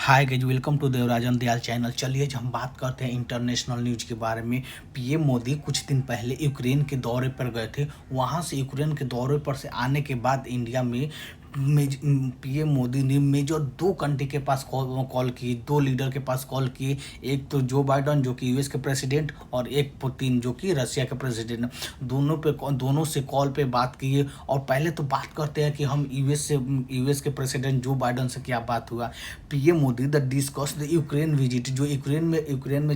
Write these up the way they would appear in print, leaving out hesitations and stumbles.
Hi guys, welcome to Devarajan Dayal channel. चलिए आज हम बात करते हैं इंटरनेशनल न्यूज के बारे में। पीएम मोदी कुछ दिन पहले यूक्रेन के दौरे पर गए थे। वहां से यूक्रेन के दौरे पर से आने के बाद इंडिया में पीएम मोदी ने मेजर दो कंट्री के पास कॉल की, दो लीडर के पास कॉल किए। एक तो जो बाइडन जो कि यूएस के प्रेसिडेंट, और एक पुतिन जो कि रशिया के प्रेसिडेंट। दोनों से कॉल पे बात किए। और पहले तो बात करते हैं कि हम यूएस के प्रेसिडेंट जो बाइडन से क्या बात हुआ। PM Modi the discuss the Ukraine visit, जो यूक्रेन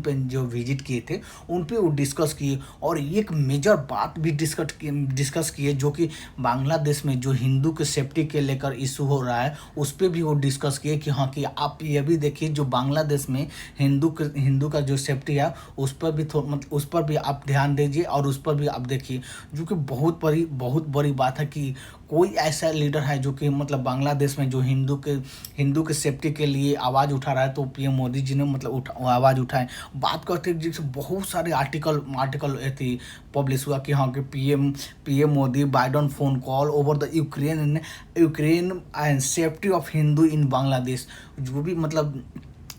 पे जो विजिट किए थे उन पे वो डिस्कस किए। और एक मेजर बात भी डिस्कस किए जो कि बांग्लादेश में जो हिंदू के सेफ्टी के लेकर इशू हो रहा है उस पर भी वो डिस्कस किए कि हाँ कि आप ये भी देखिए जो बांग्लादेश में हिंदू का जो सेफ्टी है उस पर भी उस पर भी आप ध्यान दीजिए और उस पर भी आप देखिए। जो कि बहुत बड़ी बात है कि कोई ऐसा लीडर है जो कि मतलब बांग्लादेश में जो हिंदू के सेफ्टी के लिए आवाज़ उठा रहा है, तो पीएम मोदी जी ने मतलब आवाज़ उठाए। बात करते हैं जिससे बहुत सारे आर्टिकल थी पब्लिश हुआ कि हाँ कि PM Modi Biden phone call over the Ukraine and safety of Hindu in Bangladesh.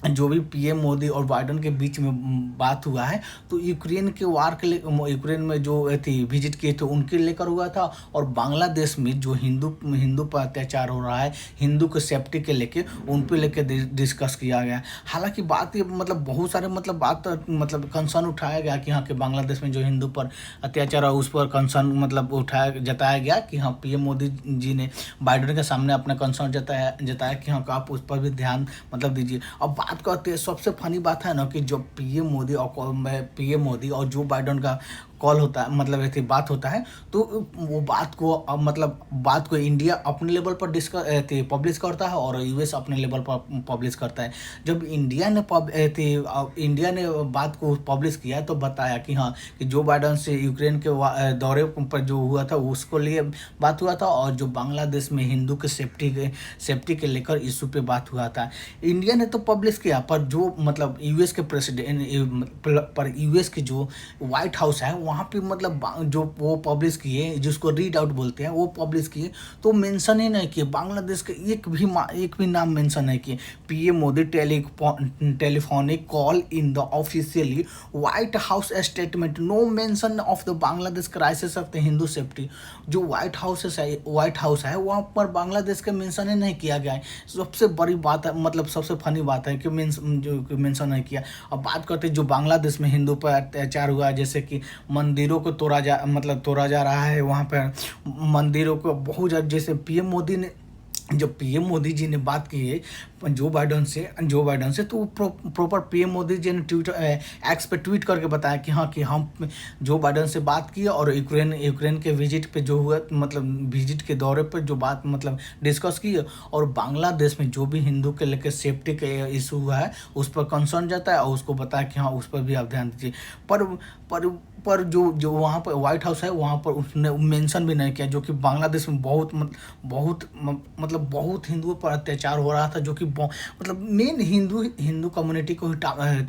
जो भी पीएम मोदी और बाइडन के बीच में बात हुआ है तो यूक्रेन के वार के लिए, यूक्रेन में जो थी विजिट किए थे उनके लेकर हुआ था। और बांग्लादेश में जो हिंदू पर अत्याचार हो रहा है, हिंदू के सेफ्टी के लेके उन पे लेके डिस्कस किया गया। हालांकि बात ये मतलब बहुत सारे मतलब कंसर्न उठाया गया कि हाँ कि बांग्लादेश में जो हिंदू पर अत्याचार है उस पर कंसर्न मतलब जताया गया कि हाँ पीएम मोदी जी ने बाइडन के सामने अपना कंसर्न जताया कि हाँ आप उस पर भी ध्यान मतलब दीजिए। अब बात करते हैं, सबसे फनी बात है ना कि जब पीएम मोदी और जो बाइडन का कॉल होता है मतलब ऐसी बात होता है तो वो बात को इंडिया अपने लेवल पर पब्लिश करता है और यूएस अपने लेवल पर पब्लिश करता है। जब इंडिया ने बात को पब्लिश किया तो बताया कि हाँ कि जो बाइडन से यूक्रेन के दौरे पर जो हुआ था उसको लिए बात हुआ था, और जो बांग्लादेश में हिंदू के सेफ्टी के लेकर इशू पे बात हुआ था। इंडिया ने तो पब्लिश किया, पर जो मतलब यूएस के प्रेसिडेंट पर यूएस के जो व्हाइट हाउस है वहाँ पे मतलब जो वो पब्लिश किए, जिसको रीड आउट बोलते हैं, वो पब्लिश किए तो मेंशन ही नहीं किए बांग्लादेश के एक भी नाम मेंशन नहीं किए। PM Modi telephonic call in the officially White House statement, no mention of the Bangladesh crisis of the Hindu safety. जो व्हाइट हाउस है वहाँ पर बांग्लादेश का मेंशन ही नहीं किया गया है। सबसे बड़ी बात है, मतलब सबसे फनी बात है कि मेंशन नहीं किया। अब बात करते हैं जो बांग्लादेश में हिंदू पर अत्याचार हुआ, जैसे कि मंदिरों को तोड़ा जा रहा है। वहाँ पर मंदिरों को बहुत ज़्यादा, जैसे पीएम मोदी जी ने बात की है जो बाइडन से तो प्रॉपर पीएम मोदी जी ने एक्स पे ट्वीट करके बताया कि हाँ कि हम जो बाइडन से बात की और यूक्रेन के विजिट पे जो हुआ, मतलब विजिट के दौरे पर जो बात मतलब डिस्कस की, और बांग्लादेश में जो भी हिंदू के लेकर सेफ्टी के इशू हुआ है उस पर कंसर्न जाता है और उसको बताया कि हाँ उस पर भी आप ध्यान दीजिए। पर जो वहाँ पर व्हाइट हाउस है वहाँ पर उसने मेंशन भी नहीं किया, जो कि बांग्लादेश में बहुत हिंदुओं पर अत्याचार हो रहा था, जो कि मतलब मेन हिंदू कम्युनिटी को ही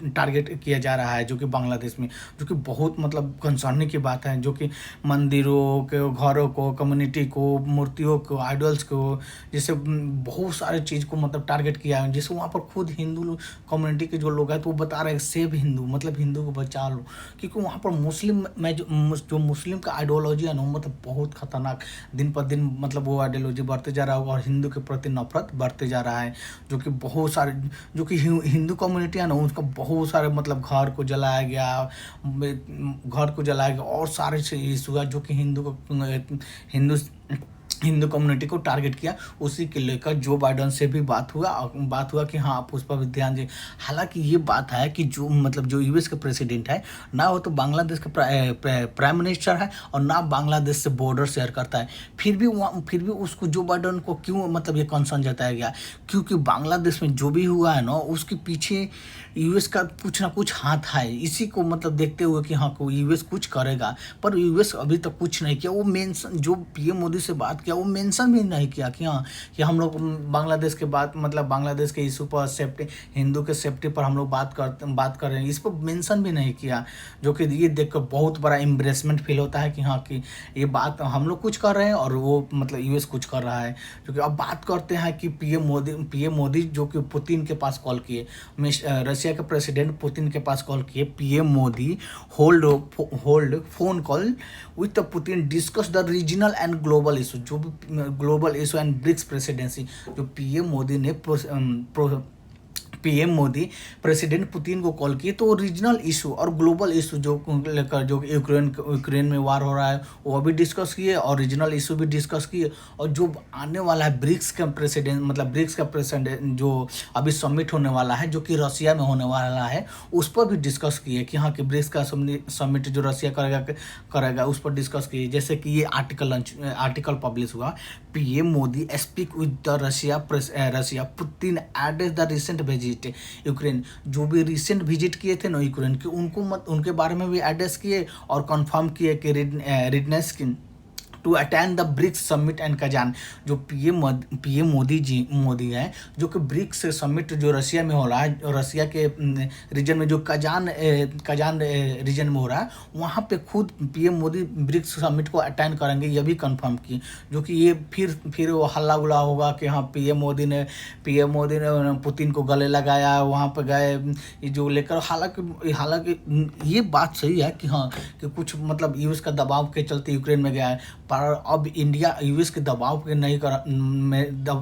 टारगेट किया जा रहा है, जो कि बांग्लादेश में, जो कि बहुत मतलब कंसर्निंग की बात है। जो कि मंदिरों के, घरों को, कम्युनिटी को, मूर्तियों को, आइडल्स को, जैसे बहुत सारे चीज़ को मतलब टारगेट किया है। जैसे वहाँ पर खुद हिंदू कम्युनिटी के जो लोग हैं तो वो बता रहे हैं सेव हिंदू, मतलब हिंदू को बचा लो, क्योंकि वहाँ पर जो मुस्लिम का आइडियोलॉजी है ना मतलब बहुत खतरनाक दिन पर दिन मतलब वो आइडियोलॉजी बढ़ते जा रहा होगा और हिंदू के प्रति नफरत बढ़ते जा रहा है। जो कि बहुत सारे जो कि हिंदू कम्युनिटी है ना उसका बहुत सारे मतलब घर को जलाया गया और सारे इशू हुआ जो कि हिंदू कम्युनिटी को टारगेट किया। उसी के लेकर जो बाइडन से भी बात हुआ कि हाँ आप उस पर भी ध्यान दें। हालांकि ये बात है कि जो यूएस के प्रेसिडेंट है ना, वो तो बांग्लादेश का प्राइम मिनिस्टर है और ना बांग्लादेश से बॉर्डर शेयर करता है, फिर भी उसको जो बाइडन को क्यों मतलब ये कंसर्न जताया गया, क्योंकि बांग्लादेश में जो भी हुआ है ना उसके पीछे यूएस का कुछ ना कुछ हाथ है। इसी को मतलब देखते हुए कि हाँ यूएस कुछ करेगा, पर यूएस अभी तक कुछ नहीं किया। वो मेन जो पीएम मोदी से बात किया किया, वो मेंशन भी नहीं किया कि हाँ कि हम लोग बांग्लादेश के बात मतलब बांग्लादेश के इशू पर सेफ्टी, हिंदू के सेफ्टी पर हम लोग बात कर रहे हैं, इस पर मेंशन भी नहीं किया। जो कि ये देख कर बहुत बड़ा एम्ब्रेसमेंट फील होता है कि हाँ कि ये बात हम लोग कुछ कर रहे हैं और वो मतलब यूएस कुछ कर रहा है। क्योंकि अब बात करते हैं कि पीएम मोदी जो कि पुतिन के पास कॉल किए, रशिया के प्रेसिडेंट पुतिन के पास कॉल किए, PM Modi hold phone call with Putin, discuss the regional and global issue, जो भी global issue and BRICS presidency. जो पीएम मोदी प्रेसिडेंट पुतिन को कॉल किए तो रीजनल इशू और ग्लोबल इशू जो लेकर जो यूक्रेन में वार हो रहा है वो भी डिस्कस किए और रीजनल इशू भी डिस्कस किए। और जो आने वाला है ब्रिक्स का प्रेसिडेंट जो अभी समिट होने वाला है जो कि रसिया में होने वाला है, उस पर भी डिस्कस किए कि हाँ कि ब्रिक्स का समिट जो रसिया करेगा उस पर डिस्कस किए। जैसे कि ये आर्टिकल पब्लिश हुआ, PM Modi speak with the Russia Putin address the recent visit Ukraine. जो भी रिसेंट विजिट किए थे ना यूक्रेन के, उनके बारे में भी एड्रेस किए और कंफर्म किए कि रेडनेस की to attend the BRICS summit and Kazan. जो पीएम मोदी है जो कि ब्रिक्स समिट जो रशिया में हो रहा है, रशिया के रीजन में जो कजान रीजन में हो रहा है, वहाँ पे खुद पीएम मोदी ब्रिक्स समिट को अटेंड करेंगे, ये भी कंफर्म किए। जो कि ये फिर वो हल्ला गुला होगा कि हाँ पीएम मोदी ने पुतिन को गले लगाया, वहाँ पे गए जो लेकर। हालांकि ये बात सही है कि हाँ कि कुछ मतलब यूएस का दबाव के चलते यूक्रेन में गया है, पर अब इंडिया यूएस के दबाव के नहीं कर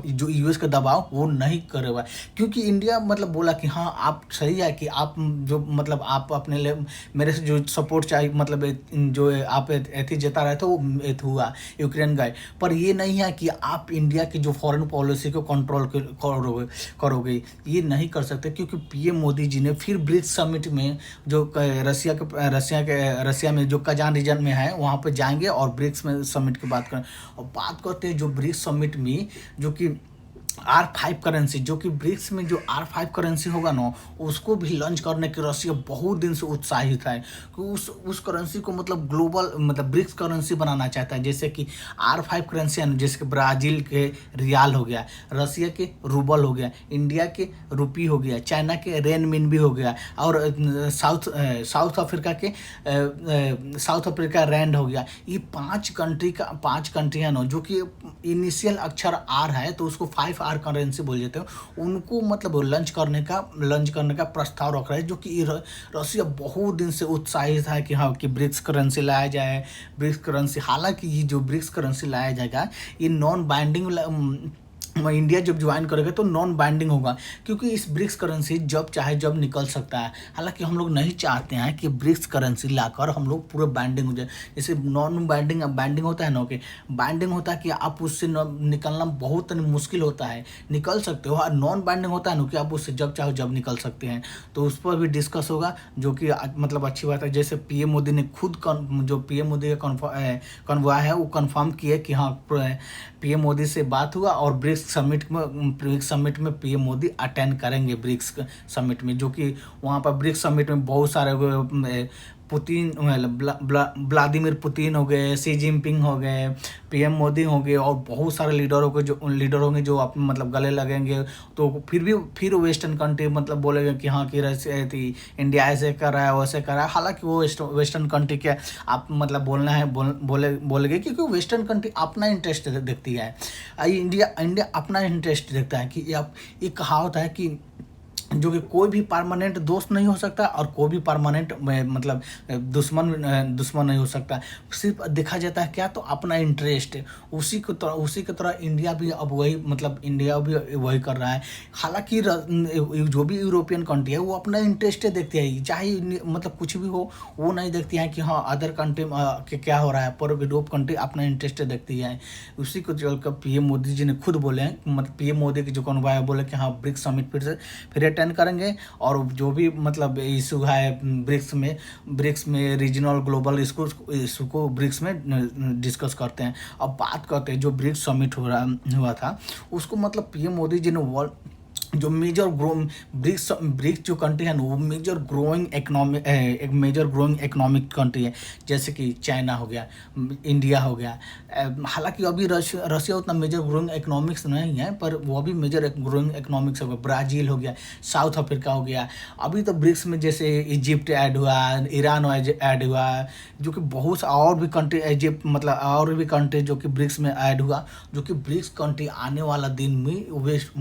जो यूएस का दबाव वो नहीं करेगा। क्योंकि इंडिया मतलब बोला कि हाँ आप सही है कि आप जो मतलब आप अपने लिए मेरे से जो सपोर्ट चाहिए मतलब जो आप एथी जता रहे थे वो हुआ, यूक्रेन गए। पर ये नहीं है कि आप इंडिया की जो फॉरेन पॉलिसी को कंट्रोल करोगे, ये नहीं कर सकते। क्योंकि पीएम मोदी जी ने फिर ब्रिक्स समिट में जो रसिया में जो कजान रीजन में है वहाँ पर जाएंगे और ब्रिक्स में समिट की बात करें। और बात करते हैं जो ब्रिक्स समिट में जो कि R5 करेंसी, जो कि ब्रिक्स में जो R5 करेंसी होगा ना उसको भी लॉन्च करने के रशिया बहुत दिन से उत्साहित है कि उस करेंसी को मतलब ग्लोबल मतलब ब्रिक्स करेंसी बनाना चाहता है। जैसे कि R5 करेंसी है जैसे कि ब्राज़ील के रियाल हो गया, रशिया के रूबल हो गया, इंडिया के रुपी हो गया, चाइना के रेनमिन भी हो गया और साउथ अफ्रीका रैंड हो गया। ये पांच कंट्री है ना जो कि इनिशियल अक्षर R है तो उसको 5R करेंसी बोल देते हो, उनको मतलब लॉन्च करने का प्रस्ताव रख रहा है। जो कि रशिया बहुत दिन से उत्साहित है कि हाँ कि ब्रिक्स करेंसी लाया जाए, ब्रिक्स करेंसी। हालांकि ये जो ब्रिक्स करेंसी लाया जाएगा ये नॉन बाइंडिंग, इंडिया जब ज्वाइन करेगा तो नॉन बाइंडिंग होगा क्योंकि इस ब्रिक्स करेंसी जब चाहे जब निकल सकता है। हालांकि हम लोग नहीं चाहते हैं कि ब्रिक्स करेंसी लाकर हम लोग पूरे बाइंडिंग हो जाए। जैसे नॉन बाइंडिंग होता है ना कि बाइंडिंग होता है कि आप उससे निकलना बहुत मुश्किल होता है, निकल सकते हो। और नॉन बाइंडिंग होता है ना कि आप उससे जब चाहो जब निकल सकते हैं। तो उस पर भी डिस्कस होगा जो कि मतलब अच्छी बात है। जैसे पीएम मोदी ने खुद जो पीएम मोदी का कन्वॉय है वो कन्फर्म किया कि हाँ पीएम मोदी से बात हुआ और ब्रिक्स समिट में पीएम मोदी अटेंड करेंगे ब्रिक्स समिट में। जो कि वहाँ पर ब्रिक्स समिट में बहुत सारे व्लादिमीर पुतिन हो गए, शी जिनपिंग हो गए, पीएम मोदी हो गए और बहुत सारे लीडर होंगे जो आप मतलब गले लगेंगे। तो फिर वेस्टर्न कंट्री मतलब बोलेंगे कि हाँ कि इंडिया ऐसे कर रहा है वैसे कर रहा है। हालांकि वो वेस्टर्न कंट्री के आप मतलब बोलना है बोलेंगे क्योंकि वेस्टर्न कंट्री अपना इंटरेस्ट देखती है, इंडिया अपना इंटरेस्ट देखता है। कि ये कहावत है कि जो कि कोई भी परमानेंट दोस्त नहीं हो सकता और कोई भी परमानेंट मतलब दुश्मन नहीं हो सकता। सिर्फ देखा जाता है क्या तो अपना इंटरेस्ट, उसी की तरह इंडिया भी अब वही कर रहा है। हालांकि जो भी यूरोपियन कंट्री है वो अपना इंटरेस्ट देखती है, चाहे मतलब कुछ भी हो वो नहीं देखती है कि हाँ अदर कंट्री के क्या हो रहा है, पर यूरोप कंट्री अपना इंटरेस्ट देखती है। उसी को चलकर पीएम मोदी जी ने खुद बोले हैं, मतलब पीएम मोदी की जो कन्वॉय बोले कि हाँ ब्रिक्स समिट फिर अटेंड करेंगे और जो भी मतलब इशू है ब्रिक्स में रीजनल ग्लोबल इशू को ब्रिक्स में डिस्कस करते हैं। अब बात करते हैं जो ब्रिक्स समिट हुआ था उसको मतलब पीएम मोदी जी ने जो मेजर ग्रो ब्रिक्स ब्रिक्स जो कंट्री है ना, वो मेजर ग्रोइंग इकोनॉमिक एक मेजर ग्रोइंग इकोनॉमिक कंट्री है। जैसे कि चाइना हो गया, इंडिया हो गया। हालांकि अभी रशिया उतना मेजर ग्रोइंग इकोनॉमिक्स नहीं है, पर वो भी मेजर ग्रोइंग इकोनॉमिक्स हो गया। ब्राज़ील हो गया, साउथ अफ्रीका हो गया। अभी तो ब्रिक्स में जैसे इजिप्ट ऐड हुआ, ईरान ऐड हुआ, जो कि बहुत सा और भी कंट्री इजिप्ट मतलब और भी कंट्री जो कि ब्रिक्स में ऐड हुआ। जो कि ब्रिक्स कंट्री आने वाला दिन में वेस्ट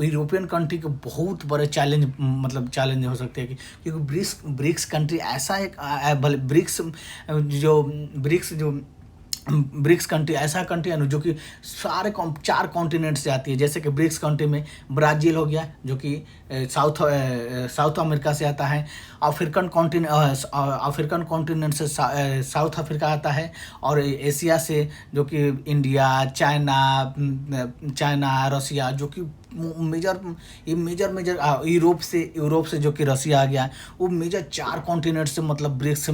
यूरोपियन कंट्री के बहुत बड़े चैलेंज मतलब चैलेंज हो सकते हैं क्योंकि ब्रिक्स कंट्री ऐसा एक भले ब्रिक्स कंट्री ऐसा कंट्री है ना जो कि सारे 4 कॉन्टिनेंट से आती है। जैसे कि ब्रिक्स कंट्री में ब्राज़ील हो गया, जो कि साउथ अमेरिका से आता है। अफ्रीकन कॉन्टिनेंट से साउथ अफ्रीका आता है। और एशिया से जो कि इंडिया, चाइना, रसिया, जो कि मेजर मेजर मेजर यूरोप से जो कि रसिया आ गया। वो मेजर 4 कॉन्टिनेंट से मतलब ब्रिक्स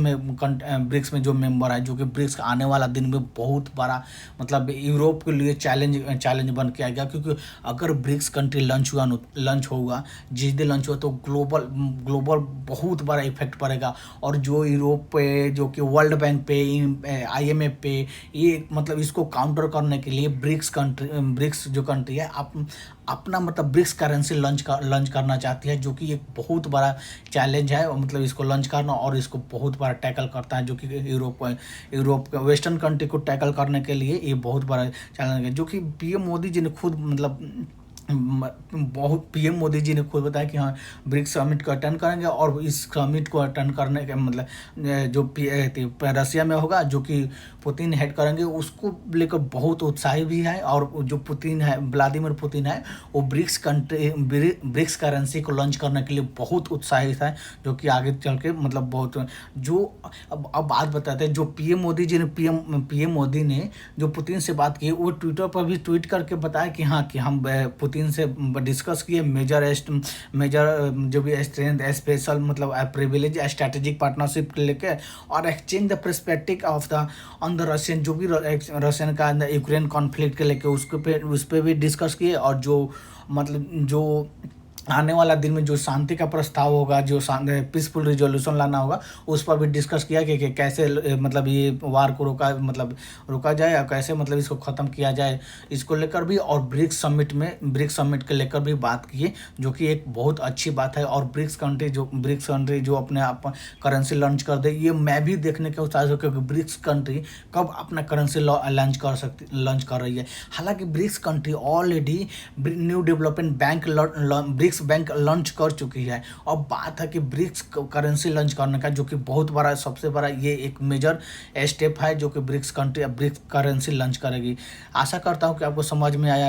में जो मेंबर है, जो कि ब्रिक्स का आने वाला दिन में बहुत बड़ा मतलब यूरोप के लिए चैलेंज बन के आएगा। क्योंकि अगर ब्रिक्स कंट्री लंच होगा, जिस दिन लंच हुआ तो ग्लोबल बहुत बड़ा इफेक्ट पड़ेगा। और जो यूरोप पे, जो कि वर्ल्ड बैंक पे, IMF पे, ये मतलब इसको काउंटर करने के लिए ब्रिक्स जो कंट्री है अपना मतलब ब्रिक्स करेंसी लंच करना चाहती है, जो कि एक बहुत बड़ा चैलेंज है। मतलब इसको लंच करना और इसको बहुत बड़ा टैकल करता है, जो कि यूरोप वेस्टर्न कंट्री को टैकल करने के लिए ये बहुत बड़ा चैलेंज है। जो कि PM मोदी जी ने खुद मतलब बहुत PM मोदी जी ने खुद बताया कि हाँ, ब्रिक्स समिट को अटेंड करेंगे। और इस समिट को अटेंड करने के मतलब जो रसिया में होगा, जो कि पुतिन हेड करेंगे, उसको लेकर बहुत उत्साही भी है। और जो पुतिन है, व्लादिमीर पुतिन है, वो ब्रिक्स करेंसी को लॉन्च करने के लिए बहुत उत्साहित है। जो कि आगे चल के मतलब बहुत जो अब बात बताते हैं, जो PM मोदी ने जो पुतिन से बात की, वो ट्विटर पर भी ट्वीट करके बताया कि हाँ, कि हम पुतिन से डिस्कस किए मेजर जो भी स्ट्रेंथ स्पेशल मतलब प्रिविलेज स्ट्रेटेजिक पार्टनरशिप लेके, और exchange the perspective of the on the Russian, जो भी रशियन का यूक्रेन कॉन्फ्लिक्ट के लेके उस पर भी डिस्कस किए। और जो मतलब जो आने वाला दिन में जो शांति का प्रस्ताव होगा, जो पीसफुल रिजोल्यूशन लाना होगा, उस पर भी डिस्कस किया कि कैसे मतलब ये वार को रोका जाए, और कैसे मतलब इसको ख़त्म किया जाए, इसको लेकर भी। और ब्रिक्स समिट के लेकर भी बात किए, जो कि एक बहुत अच्छी बात है। और ब्रिक्स कंट्री जो अपने आप करेंसी लॉन्च कर दे, ये मैं भी देखने के उत्साह हूँ, क्योंकि ब्रिक्स कंट्री कब अपना करेंसी लॉन्च कर रही है। हालांकि BRICS country already new development BRICS bank launch कर चुकी है। और बात है कि ब्रिक्स करेंसी लॉन्च करने का, जो कि बहुत बड़ा सबसे बड़ा ये एक मेजर स्टेप है, जो कि ब्रिक्स करेंसी लॉन्च करेगी। आशा करता हूँ कि आपको समझ में आया।